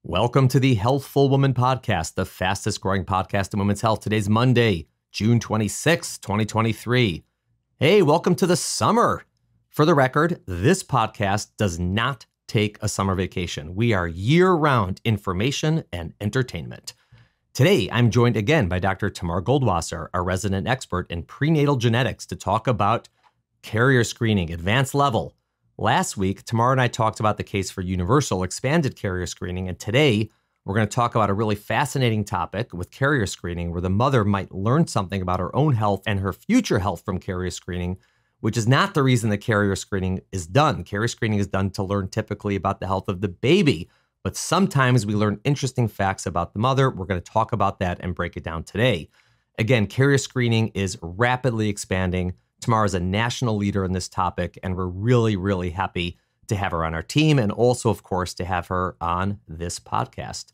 Welcome to the Healthful Woman Podcast, the fastest growing podcast in women's health. Today's Monday, June 26, 2023. Hey, welcome to the summer. For the record, this podcast does not take a summer vacation. We are year-round information and entertainment. Today, I'm joined again by Dr. Tamar Goldwaser, a resident expert in prenatal genetics, to talk about carrier screening, advanced level. Last week, Tamar and I talked about the case for universal expanded carrier screening, and today we're going to talk about a really fascinating topic with carrier screening where the mother might learn something about her own health and her future health from carrier screening, which is not the reason that carrier screening is done. Carrier screening is done to learn typically about the health of the baby, but sometimes we learn interesting facts about the mother. We're going to talk about that and break it down today. Again, carrier screening is rapidly expanding. Tamar is a national leader in this topic, and we're really, really happy to have her on our team and also, of course, to have her on this podcast.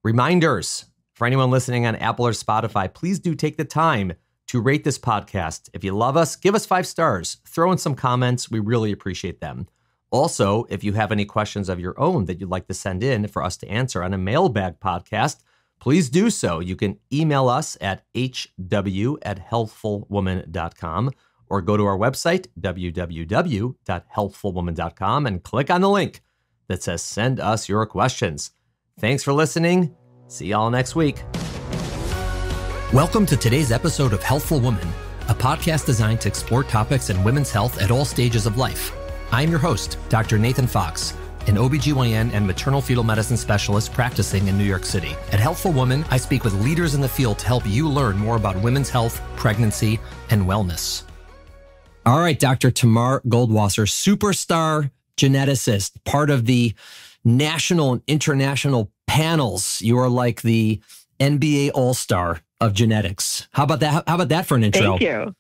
Reminders for anyone listening on Apple or Spotify, please do take the time to rate this podcast. If you love us, give us 5 stars. Throw in some comments. We really appreciate them. Also, if you have any questions of your own that you'd like to send in for us to answer on a mailbag podcast, please do so. You can email us at hw@healthfulwoman.com. or go to our website, www.healthfulwoman.com, and click on the link that says send us your questions. Thanks for listening. See y'all next week. Welcome to today's episode of Healthful Woman, a podcast designed to explore topics in women's health at all stages of life. I'm your host, Dr. Nathan Fox, an OB-GYN and maternal fetal medicine specialist practicing in New York City. At Healthful Woman, I speak with leaders in the field to help you learn more about women's health, pregnancy, and wellness. All right, Dr. Tamar Goldwaser, superstar geneticist, part of the national and international panels. You are like the NBA All-Star of genetics. How about that? How about that for an intro? Thank you.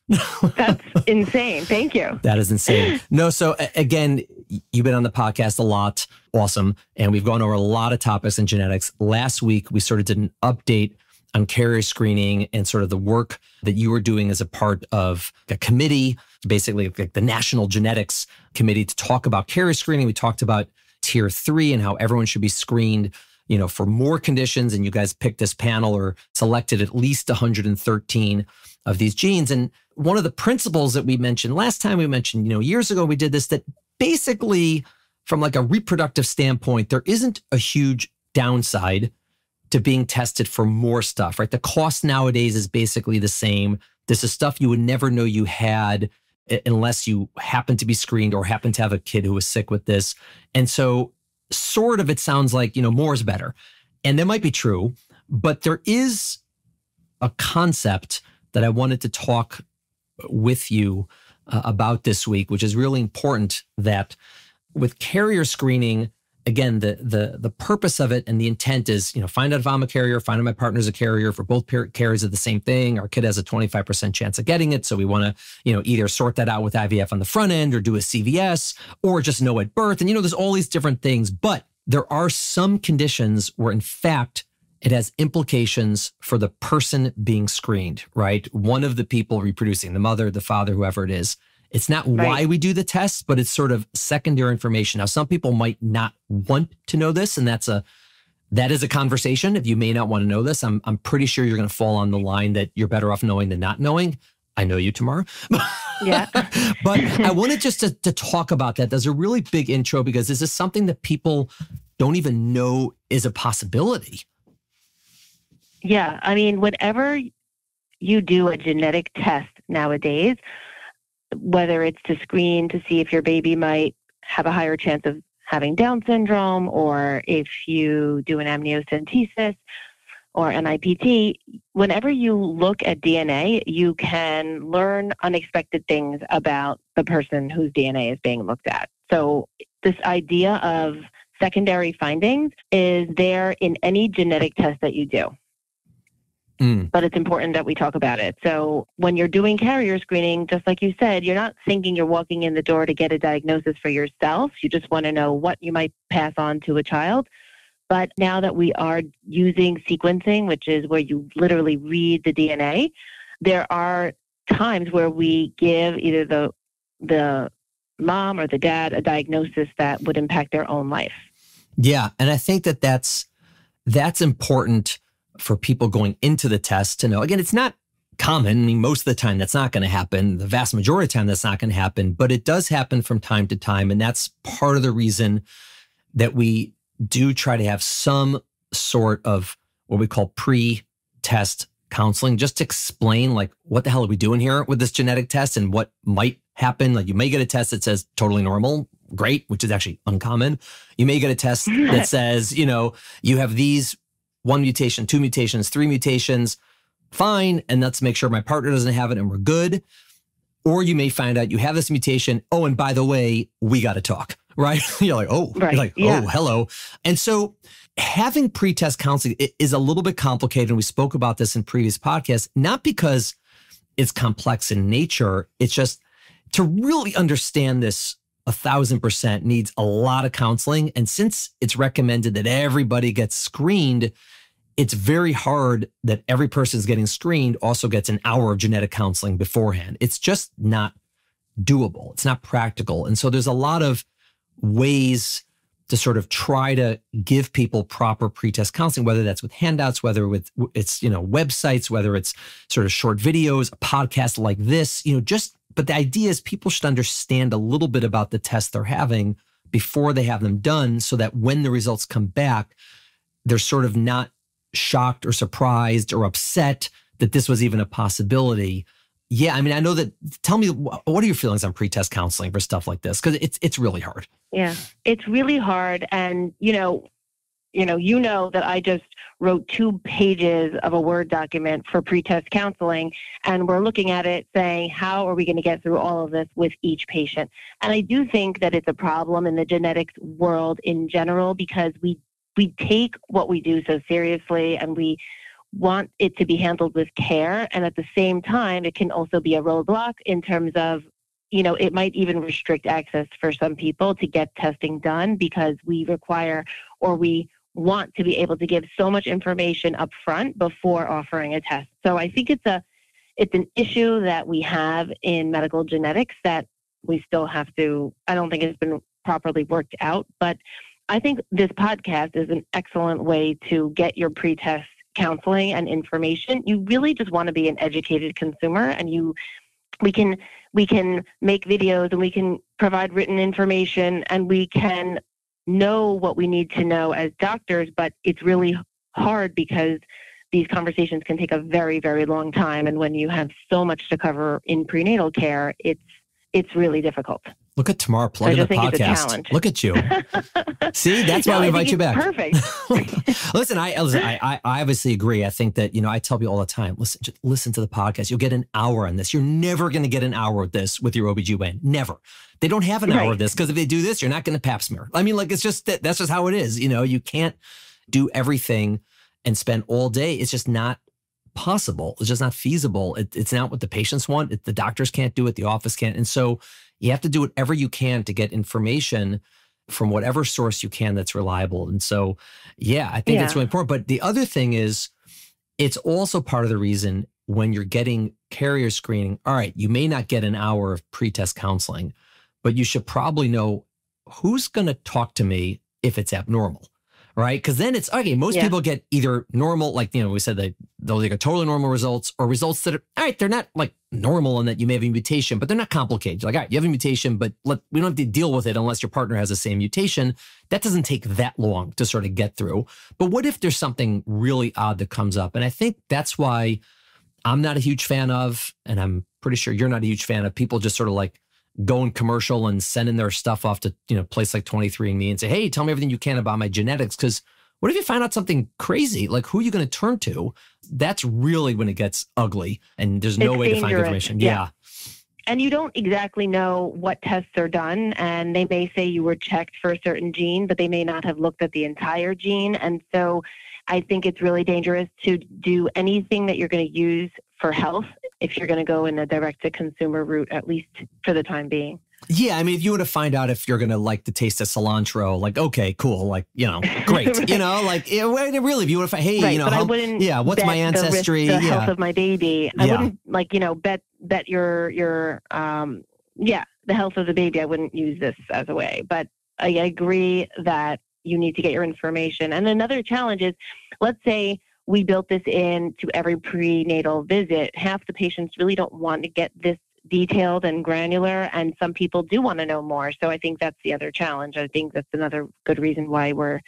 That's insane. Thank you. That is insane. No, so again, you've been on the podcast a lot. Awesome. And we've gone over a lot of topics in genetics. Last week, we sort of did an update on carrier screening and sort of the work that you were doing as a part of a committee, basically like the National Genetics Committee, to talk about carrier screening. We talked about tier 3 and how everyone should be screened, for more conditions. And you guys picked this panel or selected at least 113 of these genes. And one of the principles that we mentioned last time, years ago, we did this, that basically from like a reproductive standpoint, there isn't a huge downside to being tested for more stuff, right? The cost nowadays is basically the same. This is stuff you would never know you had unless you happen to be screened or happen to have a kid who was sick with this. And so sort of it sounds like, more is better. And that might be true, but there is a concept that I wanted to talk with you about this week, which is really important, that with carrier screening, again, the purpose of it and the intent is, find out if I'm a carrier, find out my partner's a carrier. If we're both carriers of the same thing, our kid has a 25% chance of getting it. So we want to, either sort that out with IVF on the front end or do a CVS or just know at birth. And, there's all these different things. But there are some conditions where, in fact, it has implications for the person being screened, right? One of the people reproducing, the mother, the father, whoever it is. It's not why we do the test, but it's sort of secondary information. Now, some people might not want to know this, and that is a conversation. If you may not want to know this, I'm pretty sure you're going to fall on the line that you're better off knowing than not knowing. I know you, Tamar. Yeah. But I wanted just to talk about that. There's a really big intro because this is something that people don't even know is a possibility. Yeah. I mean, whenever you do a genetic test nowadays, whether it's to screen to see if your baby might have a higher chance of having Down syndrome, or if you do an amniocentesis or NIPT, whenever you look at DNA, you can learn unexpected things about the person whose DNA is being looked at. So this idea of secondary findings is there in any genetic test that you do. But it's important that we talk about it. So when you're doing carrier screening, just like you said, you're not thinking you're walking in the door to get a diagnosis for yourself. You just want to know what you might pass on to a child. But now that we are using sequencing, which is where you literally read the DNA, there are times where we give either the mom or the dad a diagnosis that would impact their own life. Yeah. And I think that's that's important for people going into the test to know. Again, it's not common. I mean, most of the time that's not going to happen. The vast majority of the time that's not going to happen, but it does happen from time to time. And that's part of the reason that we do try to have some sort of what we call pre-test counseling, just to explain like, what the hell are we doing here with this genetic test and what might happen. Like, you may get a test that says totally normal, great, which is actually uncommon. You may get a test that says, you have these 1 mutation, 2 mutations, 3 mutations, fine, and let's make sure my partner doesn't have it and we're good. Or you may find out you have this mutation. Oh, and by the way, we got to talk, right? You're like, oh, right. You're like, yeah. Oh, hello. And so having pre-test counseling is a little bit complicated. And we spoke about this in previous podcasts, not because it's complex in nature. It's just to really understand this 1,000% needs a lot of counseling. And since it's recommended that everybody gets screened, it's very hard that every person is getting screened also gets an hour of genetic counseling beforehand. It's just not doable. It's not practical. And so there's a lot of ways to sort of try to give people proper pre-test counseling, whether that's with handouts, whether it's websites, whether it's sort of short videos, a podcast like this, but the idea is people should understand a little bit about the tests they're having before they have them done, so that when the results come back, they're sort of not shocked or surprised or upset that this was even a possibility. Yeah, I mean, I know that. Tell me, what are your feelings on pre-test counseling for stuff like this? Because it's really hard. Yeah, it's really hard. And, you know that I just wrote 2 pages of a Word document for pre-test counseling, and we're looking at it saying, how are we going to get through all of this with each patient? And I do think that it's a problem in the genetics world in general, because we take what we do so seriously, and we want it to be handled with care. And at the same time, it can also be a roadblock in terms of, it might even restrict access for some people to get testing done, because we require, or we want to be able to give so much information up front before offering a test. So I think it's an issue that we have in medical genetics that we still have to, I don't think it's been properly worked out, but I think this podcast is an excellent way to get your pre-test counseling and information. You really just want to be an educated consumer, and we can make videos, and we can provide written information, and we can know what we need to know as doctors, but it's really hard because these conversations can take a very, very long time. And when you have so much to cover in prenatal care, it's really difficult. Look at Tamar plugging the podcast. Look at you. See, that's why we invite you back. Perfect. Listen, I obviously agree. I think that, I tell people all the time, listen to the podcast. You'll get an hour on this. You're never going to get an hour of this with your OB-GYN. Never. They don't have an hour of this, because if they do this, you're not going to pap smear. I mean, it's just, that's just how it is. You can't do everything and spend all day. It's just not possible. It's just not feasible. It's not what the patients want. The doctors can't do it. The office can't. And so you have to do whatever you can to get information from whatever source you can that's reliable. And so, yeah, I think that's really important. But the other thing is, it's also part of the reason when you're getting carrier screening, all right, you may not get an hour of pre-test counseling, but you should probably know who's going to talk to me if it's abnormal. Right? Because then it's, okay, most people get either normal, like, we said that they'll get totally normal results, or results that are, all right, they're not like normal in that you may have a mutation, but they're not complicated. You're like, all right, you have a mutation, but we don't have to deal with it unless your partner has the same mutation. That doesn't take that long to sort of get through. But what if there's something really odd that comes up? And I think that's why I'm not a huge fan of, and I'm pretty sure you're not a huge fan of, people just sort of like going commercial and sending their stuff off to, place like 23andMe and say, hey, tell me everything you can about my genetics. Because what if you find out something crazy? Like, who are you going to turn to? That's really when it gets ugly, and there's no way to find information. Yeah. And you don't exactly know what tests are done, and they may say you were checked for a certain gene, but they may not have looked at the entire gene. And so I think it's really dangerous to do anything that you're going to use for health if you're going to go in a direct-to-consumer route, at least for the time being. Yeah, I mean, if you want to find out if you're going to like the taste of cilantro, like, okay, cool, like, great, right. Really, if you want to find, hey, right, but I wouldn't what's my ancestry? The health of my baby. I wouldn't, bet your the health of the baby. I wouldn't use this as a way, but I agree that you need to get your information. And another challenge is, let's say we built this in to every prenatal visit. Half the patients really don't want to get this detailed and granular, and some people do want to know more. So I think that's the other challenge. I think that's another good reason why we're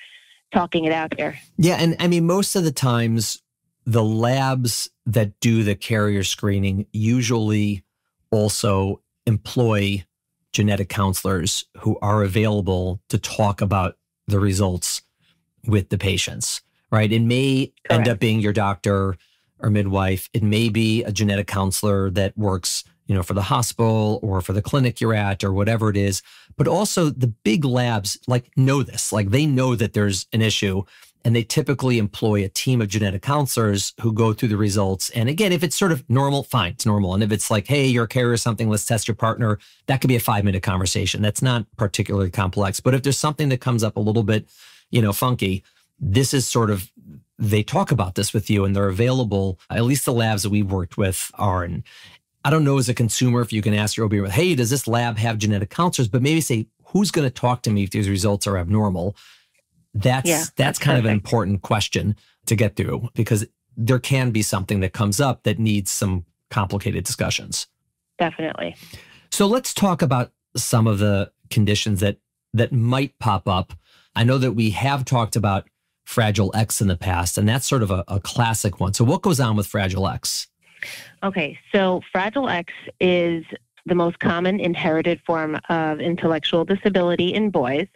talking it out here. Yeah. And I mean, most of the times, the labs that do the carrier screening usually also employ genetic counselors who are available to talk about the results with the patients, right? It may end up being your doctor or midwife. It may be a genetic counselor that works, for the hospital or for the clinic you're at or whatever it is. But also the big labs know this, they know that there's an issue, and they typically employ a team of genetic counselors who go through the results. And again, if it's sort of normal, fine, it's normal. And if it's hey, you're a carrier or something, let's test your partner, that could be a 5-minute conversation. That's not particularly complex. But if there's something that comes up a little bit, funky, this is sort of, they talk about this with you and they're available. At least the labs that we've worked with are. And I don't know as a consumer if you can ask your OB, hey, does this lab have genetic counselors? But maybe say, who's going to talk to me if these results are abnormal? That's kind of an important question to get through, because there can be something that comes up that needs some complicated discussions. Definitely. So let's talk about some of the conditions that might pop up. I know that we have talked about Fragile X in the past, and that's sort of a classic one. So what goes on with Fragile X? Okay, so Fragile X is the most common inherited form of intellectual disability in boys,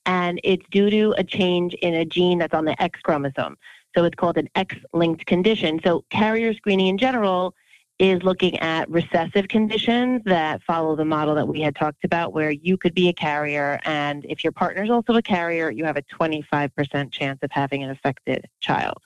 and it's due to a change in a gene that's on the X chromosome. So it's called an X-linked condition. So carrier screening in general is looking at recessive conditions that follow the model that we had talked about, where you could be a carrier, and if your partner's also a carrier, you have a 25% chance of having an affected child.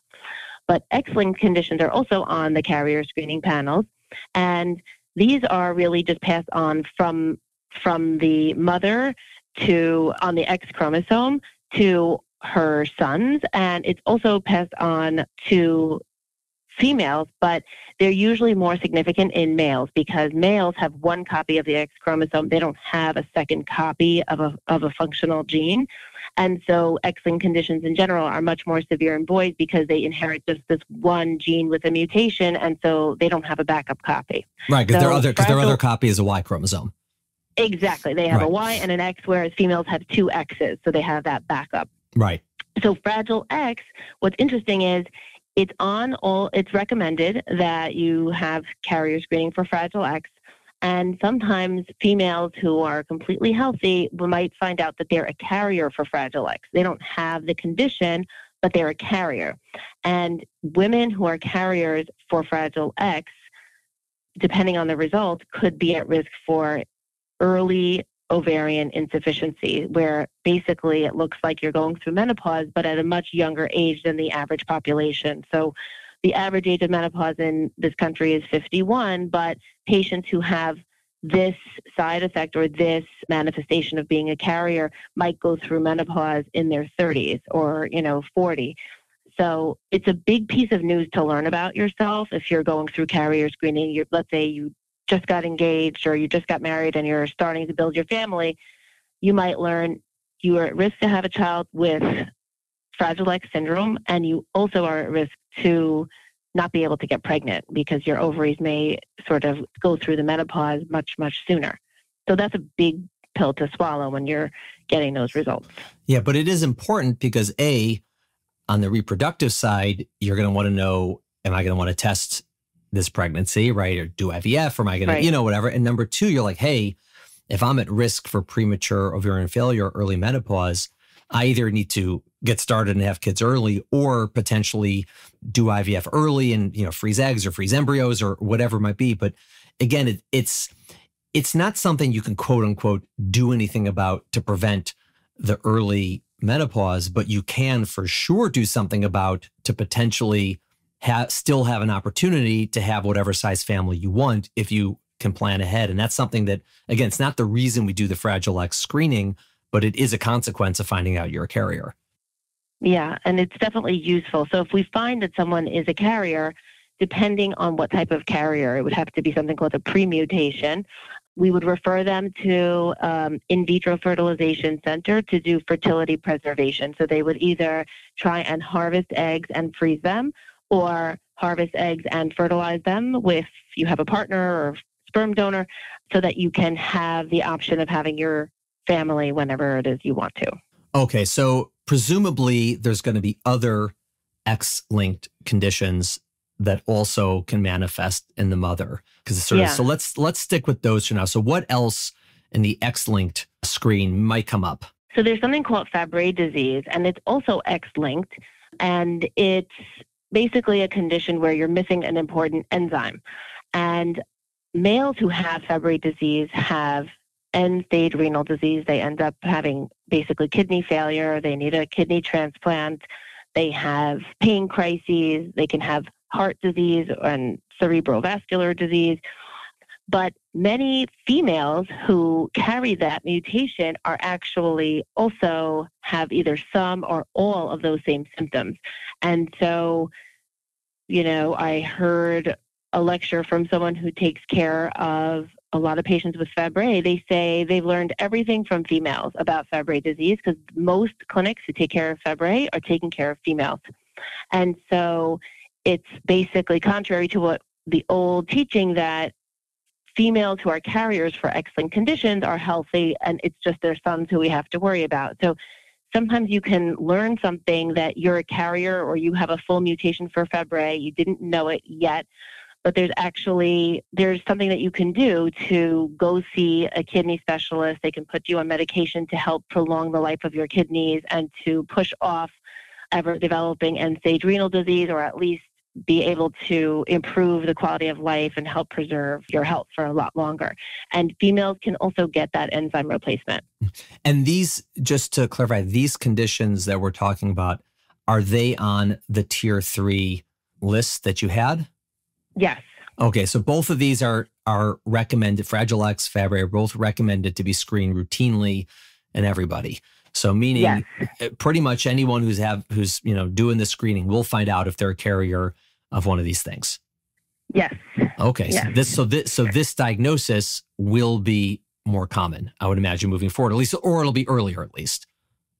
But X-linked conditions are also on the carrier screening panels, and these are really just passed on from the mother on the X chromosome to her sons, and it's also passed on to females, but they're usually more significant in males because males have one copy of the X chromosome. They don't have a second copy of a functional gene. And so X-linked conditions in general are much more severe in boys because they inherit just this one gene with a mutation, and so they don't have a backup copy. Right, because their other copy is a Y chromosome. Exactly. They have a Y and an X, whereas females have two X's, so they have that backup. Right. So Fragile X, what's interesting is it's recommended that you have carrier screening for Fragile X. And sometimes females who are completely healthy might find out that they're a carrier for Fragile X. They don't have the condition, but they're a carrier. And women who are carriers for Fragile X, depending on the results, could be at risk for early ovarian insufficiency, where basically it looks like you're going through menopause, but at a much younger age than the average population. So the average age of menopause in this country is 51, but patients who have this side effect or this manifestation of being a carrier might go through menopause in their 30s or, 40. So it's a big piece of news to learn about yourself if you're going through carrier screening. Let's say you just got engaged or you just got married and you're starting to build your family, you might learn you are at risk to have a child with Fragile X syndrome, and you also are at risk to not be able to get pregnant because your ovaries may sort of go through the menopause much, much sooner. So that's a big pill to swallow when you're getting those results. Yeah, but it is important because on the reproductive side, you're going to want to know, am I going to want to test this pregnancy, right? Or do IVF, or am I going to, whatever. And number two, you're like, hey, if I'm at risk for premature ovarian failure or early menopause, I either need to get started and have kids early or potentially do IVF early and, freeze eggs or freeze embryos or whatever it might be. But again, it's not something you can quote unquote do anything about to prevent the early menopause, but you can for sure do something about to potentially still have an opportunity to have whatever size family you want if you can plan ahead. And that's something that, again, it's not the reason we do the Fragile X screening, but it is a consequence of finding out you're a carrier. Yeah, and it's definitely useful. So if we find that someone is a carrier, depending on what type of carrier, it would have to be something called a premutation. we would refer them to in vitro fertilization center to do fertility preservation. So they would either try and harvest eggs and freeze them, or harvest eggs and fertilize them if you have a partner or sperm donor, so that you can have the option of having your family whenever it is you want to. Okay, so presumably there's going to be other X-linked conditions that also can manifest in the mother. Because so let's stick with those for now. So what else in the X-linked screen might come up? So there's something called Fabry disease, and it's also X-linked, and it's basically a condition where you're missing an important enzyme. And males who have Fabry disease have end-stage renal disease. They end up having basically kidney failure. They need a kidney transplant. They have pain crises. They can have heart disease and cerebrovascular disease. But many females who carry that mutation are actually also have either some or all of those same symptoms. And so, I heard a lecture from someone who takes care of a lot of patients with Fabry. They say they've learned everything from females about Fabry disease, because most clinics who take care of Fabry are taking care of females. And so it's basically contrary to what the old teaching that females who are carriers for X-linked conditions are healthy, and it's just their sons who we have to worry about. So sometimes you can learn something that you're a carrier or you have a full mutation for Fabry. You didn't know it yet, but there's something that you can do to go see a kidney specialist. They can put you on medication to help prolong the life of your kidneys and to push off ever developing end-stage renal disease, or at least be able to improve the quality of life and help preserve your health for a lot longer. And females can also get that enzyme replacement. And these, just to clarify, these conditions that we're talking about, are they on the tier 3 list that you had? Yes. Okay, so both of these are recommended. Fragile X, Fabry are both recommended to be screened routinely in everybody. So meaning pretty much anyone who's doing the screening will find out if they're a carrier of one of these things. Yes. Okay. Yes. So this diagnosis will be more common, I would imagine, moving forward, at least, or it'll be earlier at least.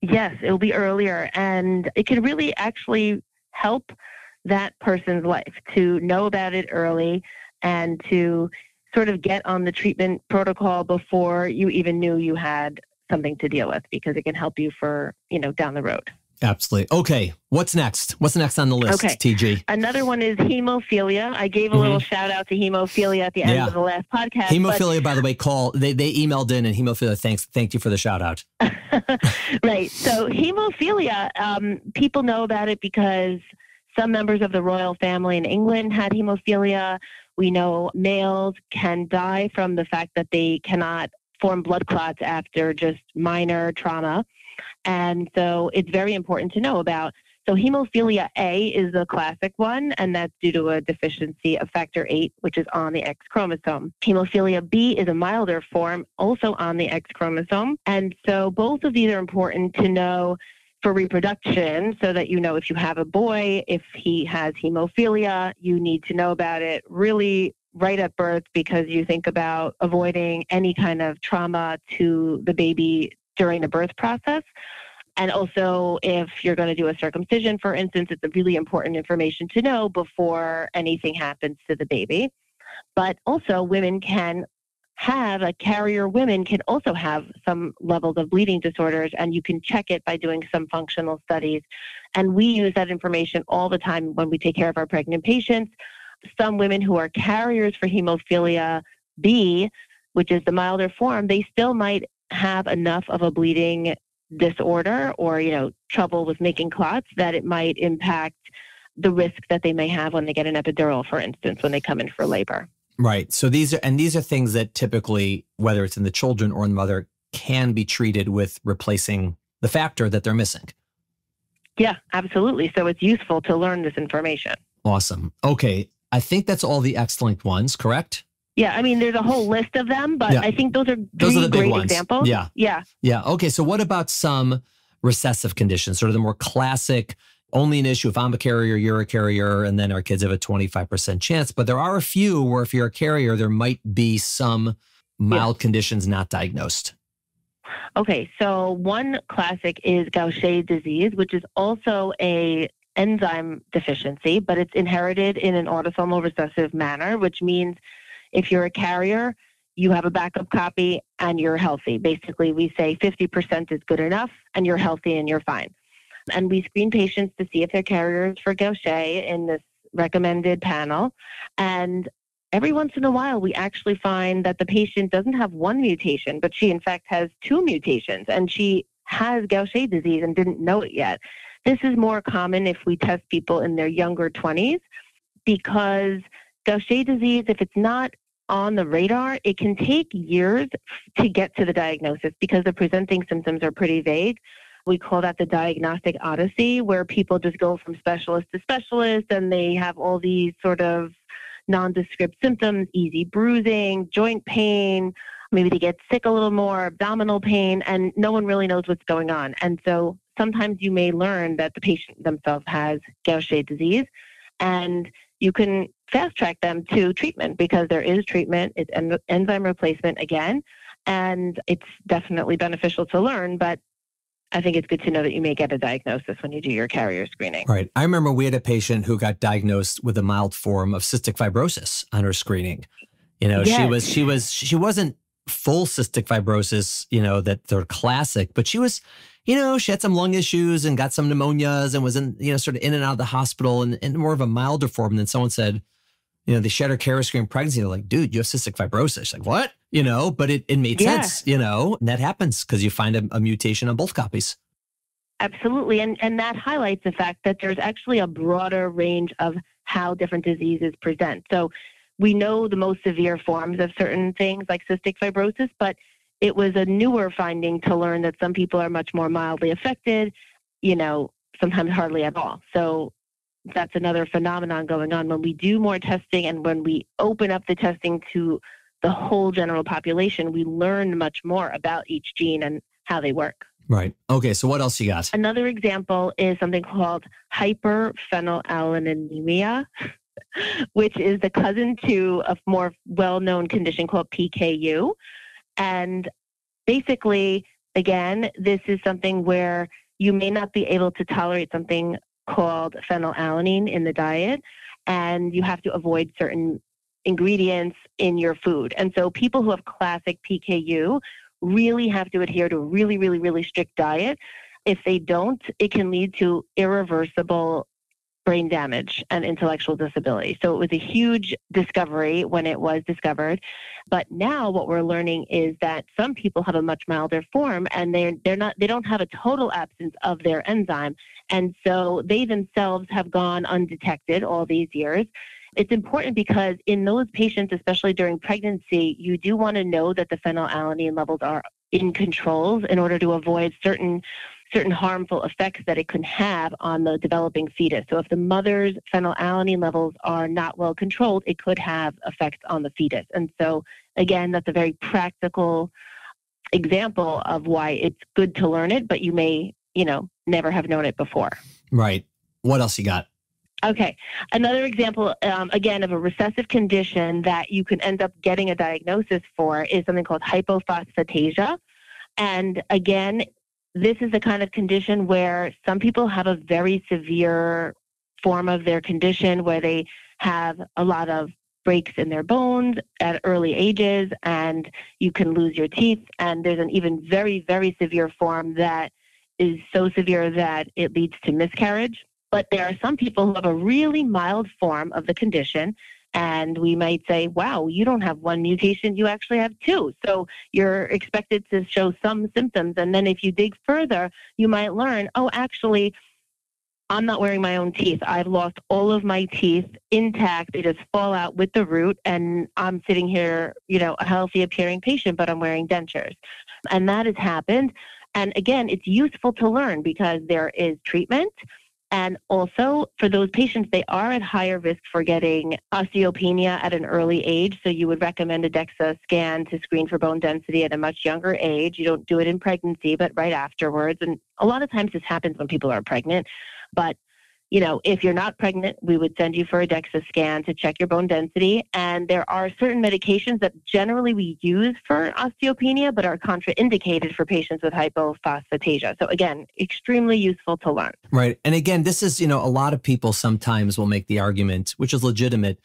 Yes, it'll be earlier, and it can really actually help that person's life to know about it early and to sort of get on the treatment protocol before you even knew you had something to deal with, because it can help you for, down the road. Absolutely. Okay. What's next? What's next on the list, TG? Another one is hemophilia. I gave a little shout out to hemophilia at the end of the last podcast. Hemophilia, by the way, they emailed in, and hemophilia thanked you for the shout out. Right. So hemophilia, people know about it because some members of the royal family in England had hemophilia. We know males can die from the fact that they cannot form blood clots after just minor trauma. And so it's very important to know about. So hemophilia A is the classic one, and that's due to a deficiency of factor VIII, which is on the X chromosome. Hemophilia B is a milder form, also on the X chromosome. And so both of these are important to know for reproduction, so that if you have a boy, if he has hemophilia, you need to know about it really right at birth, because you think about avoiding any kind of trauma to the baby during the birth process. And also, if you're going to do a circumcision, for instance, it's a really important information to know before anything happens to the baby. But also, women can also have some levels of bleeding disorders, and you can check it by doing some functional studies. And we use that information all the time when we take care of our pregnant patients. Some women who are carriers for hemophilia B, which is the milder form, they still might have enough of a bleeding disorder or, trouble with making clots that it might impact the risk that they may have when they get an epidural, for instance, when they come in for labor. Right. So these are things that typically, whether it's in the children or in the mother, can be treated with replacing the factor that they're missing. Yeah, absolutely. So it's useful to learn this information. Awesome. Okay. I think that's all the X-linked ones, correct? Yeah, I mean, there's a whole list of them, but I think those are the great ones. Examples. Yeah. Okay, so what about some recessive conditions, sort of the more classic, only an issue if I'm a carrier, you're a carrier, and then our kids have a 25% chance. But there are a few where if you're a carrier, there might be some mild conditions not diagnosed? Okay, so one classic is Gaucher disease, which is also a enzyme deficiency, but it's inherited in an autosomal recessive manner, which means if you're a carrier, you have a backup copy and you're healthy. Basically, we say 50% is good enough and you're healthy and you're fine. And we screen patients to see if they're carriers for Gaucher in this recommended panel. And every once in a while, we actually find that the patient doesn't have one mutation, but she in fact has two mutations and she has Gaucher disease and didn't know it yet. This is more common if we test people in their younger 20s because Gaucher disease, if it's not on the radar, it can take years to get to the diagnosis because the presenting symptoms are pretty vague. We call that the diagnostic odyssey, where people just go from specialist to specialist and they have all these sort of nondescript symptoms, easy bruising, joint pain, maybe they get sick a little more, abdominal pain, and no one really knows what's going on. And so sometimes you may learn that the patient themselves has Gaucher disease, and you can fast track them to treatment because there is treatment. It's enzyme replacement again, and it's definitely beneficial to learn, but I think it's good to know that you may get a diagnosis when you do your carrier screening. Right. I remember we had a patient who got diagnosed with a mild form of cystic fibrosis on her screening. You know, Yes. she wasn't full cystic fibrosis, you know, that they're classic, but she was, you know, she had some lung issues and got some pneumonias and was in, you know, sort of in and out of the hospital and more of a milder form. And then someone said, you know, they shared her carrier screen pregnancy. They're like, dude, you have cystic fibrosis. She's like, what? You know, but it made sense, you know, and that happens because you find a mutation on both copies. Absolutely. And that highlights the fact that there's actually a broader range of how different diseases present. So we know the most severe forms of certain things like cystic fibrosis, but it was a newer finding to learn that some people are much more mildly affected, you know, sometimes hardly at all. So that's another phenomenon going on. When we do more testing and when we open up the testing to the whole general population, we learn much more about each gene and how they work. Right. Okay. So what else you got? Another example is something called hyperphenylalaninemia, which is the cousin to a more well-known condition called PKU. And basically, again, this is something where you may not be able to tolerate something called phenylalanine in the diet, and you have to avoid certain ingredients in your food. And so people who have classic PKU really have to adhere to a really, really, really strict diet. If they don't, it can lead to irreversible brain damage and intellectual disability. So it was a huge discovery when it was discovered. But now what we're learning is that some people have a much milder form and they don't have a total absence of their enzyme. And so they themselves have gone undetected all these years. It's important because in those patients, especially during pregnancy, you do want to know that the phenylalanine levels are in control in order to avoid certain harmful effects that it can have on the developing fetus. So if the mother's phenylalanine levels are not well controlled, it could have effects on the fetus. And so, again, that's a very practical example of why it's good to learn it, but you may, never have known it before. Right. What else you got? Okay. Another example, again, of a recessive condition that you can end up getting a diagnosis for is something called hypophosphatasia. And again, this is the kind of condition where some people have a very severe form of their condition where they have a lot of breaks in their bones at early ages and you can lose your teeth. And there's an even very, very severe form that is so severe that it leads to miscarriage. But there are some people who have a really mild form of the condition. And we might say, wow, you don't have one mutation, you actually have two. So you're expected to show some symptoms. And then if you dig further, you might learn, oh, actually, I'm not wearing my own teeth. I've lost all of my teeth intact. They just fall out with the root. And I'm sitting here, a healthy appearing patient, but I'm wearing dentures. And that has happened. And again, it's useful to learn because there is treatment. And also, for those patients, they are at higher risk for getting osteopenia at an early age. So you would recommend a DEXA scan to screen for bone density at a much younger age. You don't do it in pregnancy, but right afterwards. And a lot of times this happens when people are pregnant. But, if you're not pregnant, we would send you for a DEXA scan to check your bone density. And there are certain medications that generally we use for osteopenia, but are contraindicated for patients with hypophosphatasia. So again, extremely useful to learn. Right. And again, this is, a lot of people sometimes will make the argument, which is legitimate.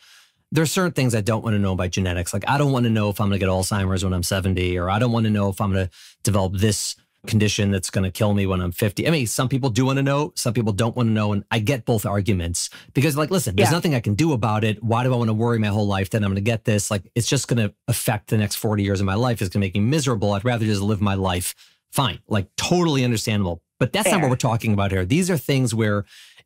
There are certain things I don't want to know by genetics. Like I don't want to know if I'm going to get Alzheimer's when I'm 70, or I don't want to know if I'm going to develop this condition that's going to kill me when I'm 50. I mean, some people do want to know, some people don't want to know. And I get both arguments because listen, there's nothing I can do about it. Why do I want to worry my whole life that I'm going to get this? It's just going to affect the next 40 years of my life. It's going to make me miserable. I'd rather just live my life. Fine. Totally understandable. But that's not what we're talking about here. These are things where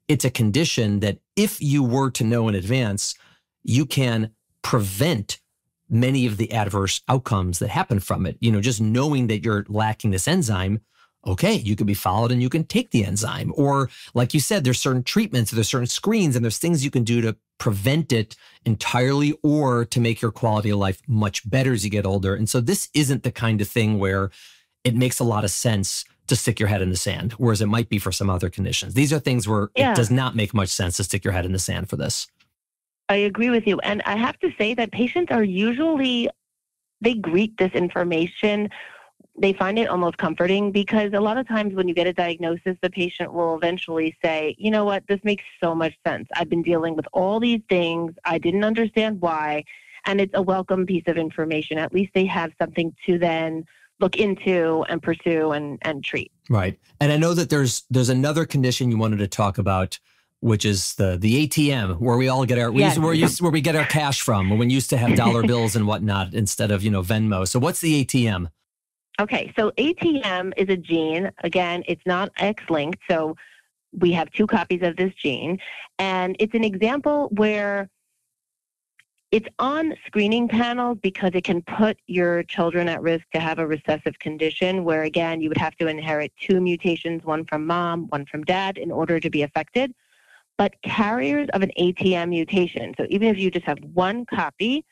it's a condition that if you were to know in advance, you can prevent many of the adverse outcomes that happen from it. Just knowing that you're lacking this enzyme, okay, you can be followed and you can take the enzyme. Or like you said, there's certain treatments, there's certain screens, and there's things you can do to prevent it entirely or to make your quality of life much better as you get older. And so this isn't the kind of thing where it makes a lot of sense to stick your head in the sand, whereas it might be for some other conditions. These are things where it does not make much sense to stick your head in the sand for this. I agree with you. And I have to say that patients are usually, they greet this information. They find it almost comforting because a lot of times when you get a diagnosis, the patient will eventually say, you know what, this makes so much sense. I've been dealing with all these things. I didn't understand why. And it's a welcome piece of information. At least they have something to then look into and pursue and treat. Right. And I know that there's another condition you wanted to talk about, which is the ATM, where we all get our where we get our cash from. When we used to have dollar bills and whatnot instead of Venmo. So what's the ATM? Okay, so ATM is a gene. Again, it's not X-linked, so we have 2 copies of this gene, and it's an example where it's on screening panels because it can put your children at risk to have a recessive condition where, again, you would have to inherit 2 mutations, one from mom, one from dad, in order to be affected. But carriers of an ATM mutation, so even if you just have 1 copy,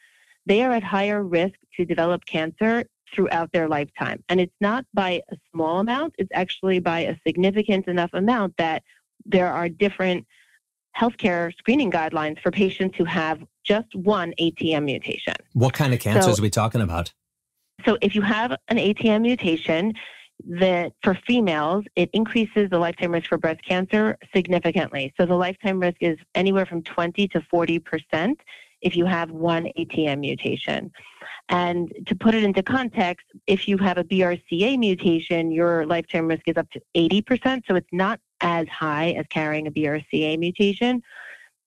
they are at higher risk to develop cancer throughout their lifetime. And it's not by a small amount, it's actually by a significant enough amount that there are different healthcare screening guidelines for patients who have just 1 ATM mutation. What kind of cancers are we talking about? So if you have an ATM mutation, that for females, it increases the lifetime risk for breast cancer significantly. So the lifetime risk is anywhere from 20 to 40% if you have 1 ATM mutation. And to put it into context, if you have a BRCA mutation, your lifetime risk is up to 80%. So it's not as high as carrying a BRCA mutation,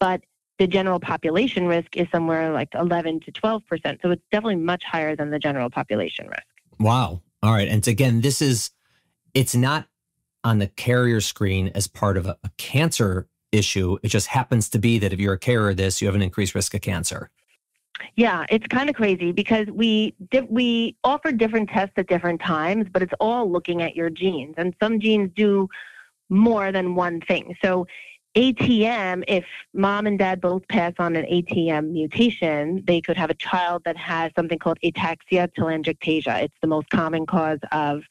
but the general population risk is somewhere like 11 to 12%. So it's definitely much higher than the general population risk. Wow. All right. And again, it's not on the carrier screen as part of a cancer issue. It just happens to be that if you're a carrier of this, you have an increased risk of cancer. Yeah, it's kind of crazy because we offer different tests at different times, but it's all looking at your genes. And some genes do more than one thing. So ATM, if mom and dad both pass on an ATM mutation, they could have a child that has something called ataxia telangiectasia. It's the most common cause of,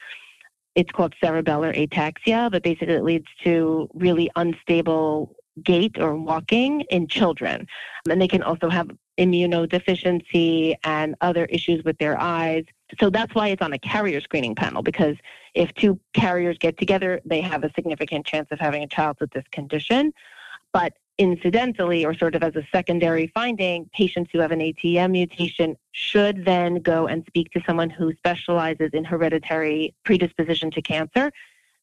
it's called cerebellar ataxia, but basically it leads to really unstable gait or walking in children. And they can also have immunodeficiency and other issues with their eyes. So that's why it's on a carrier screening panel, because if 2 carriers get together, they have a significant chance of having a child with this condition. But incidentally, or sort of as a secondary finding, patients who have an ATM mutation should then go and speak to someone who specializes in hereditary predisposition to cancer.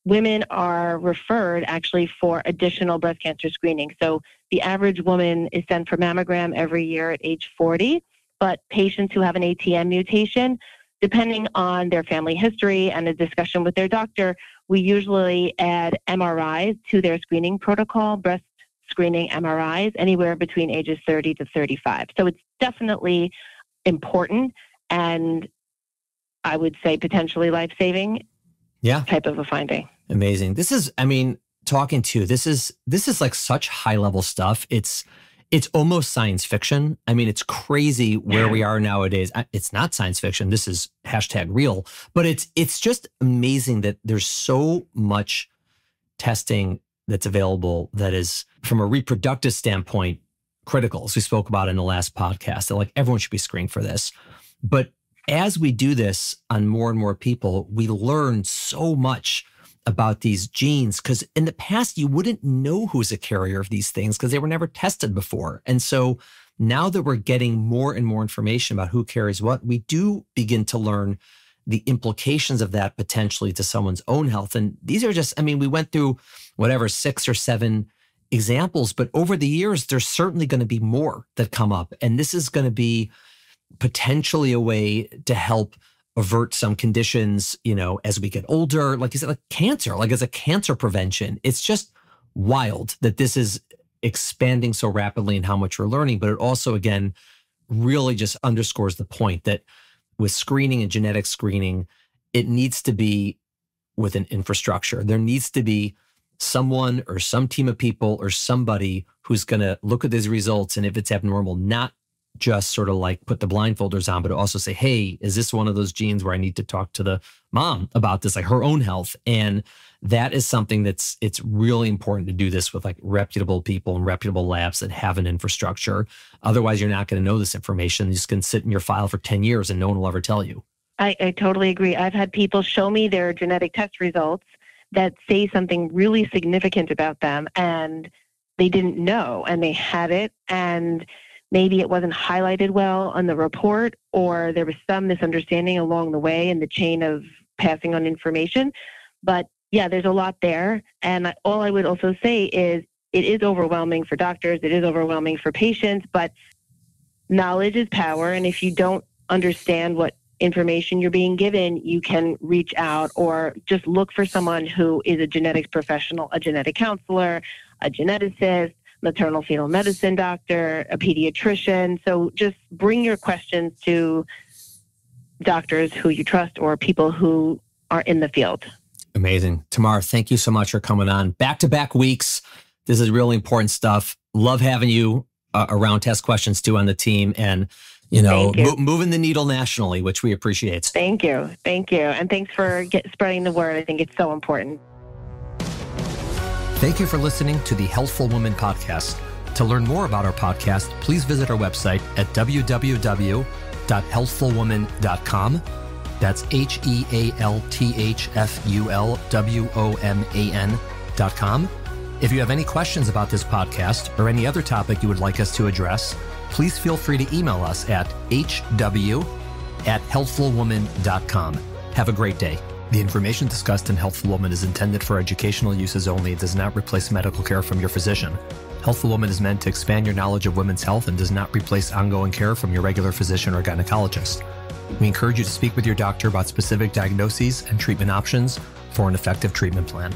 Women are referred actually for additional breast cancer screening. So the average woman is sent for mammogram every year at age 40, but patients who have an ATM mutation, depending on their family history and a discussion with their doctor, we usually add MRIs to their screening protocol, breast screening MRIs, anywhere between ages 30 to 35. So it's definitely important and I would say potentially life-saving type of a finding. Amazing. This is, talking to you, this is like such high level stuff. It's almost science fiction. It's crazy where we are nowadays. It's not science fiction. This is #real, but it's just amazing that there's so much testing that's available that is, from a reproductive standpoint, critical, as we spoke about in the last podcast, that like everyone should be screened for this. But as we do this on more and more people, we learn so much about these genes, because in the past, you wouldn't know who's a carrier of these things because they were never tested before. And so now that we're getting more and more information about who carries what, we do begin to learn the implications of that potentially to someone's own health. And these are just, I mean, we went through 6 or 7 examples, but over the years, there's certainly going to be more that come up. And this is going to be potentially a way to help avert some conditions, as we get older, like you said, like cancer, like as a cancer prevention. It's just wild that this is expanding so rapidly and how much we're learning. But it also, again, really just underscores the point that with screening and genetic screening, it needs to be with an infrastructure. There needs to be someone or some team of people or somebody who's going to look at these results. And if it's abnormal, not just sort of like put the blindfolders on, but also say, hey, is this one of those genes where I need to talk to the mom about this, like her own health? And that is something it's really important to do this with like reputable people and reputable labs that have an infrastructure. Otherwise, you're not going to know this information. You just can sit in your file for 10 years and no one will ever tell you. I totally agree. I've had people show me their genetic test results that say something really significant about them and they didn't know, and they had it, and maybe it wasn't highlighted well on the report, or there was some misunderstanding along the way in the chain of passing on information. But yeah, there's a lot there. And all I would also say is it is overwhelming for doctors. It is overwhelming for patients, but knowledge is power. And if you don't understand what information you're being given, you can reach out or just look for someone who is a genetics professional, a genetic counselor, a geneticist, maternal fetal medicine doctor, a pediatrician. So just bring your questions to doctors who you trust or people who are in the field. Amazing. Tamar, thank you so much for coming on. Back-to-back weeks. This is really important stuff. Love having you around test questions too on the team, and moving the needle nationally, which we appreciate. Thank you. And thanks for spreading the word. I think it's so important. Thank you for listening to the Healthful Woman podcast. To learn more about our podcast, please visit our website at www.healthfulwoman.com. That's HEALTHFULWOMAN.com. If you have any questions about this podcast or any other topic you would like us to address, please feel free to email us at hw@healthfulwoman.com. Have a great day. The information discussed in Healthful Woman is intended for educational uses only. It does not replace medical care from your physician. Healthful Woman is meant to expand your knowledge of women's health and does not replace ongoing care from your regular physician or gynecologist. We encourage you to speak with your doctor about specific diagnoses and treatment options for an effective treatment plan.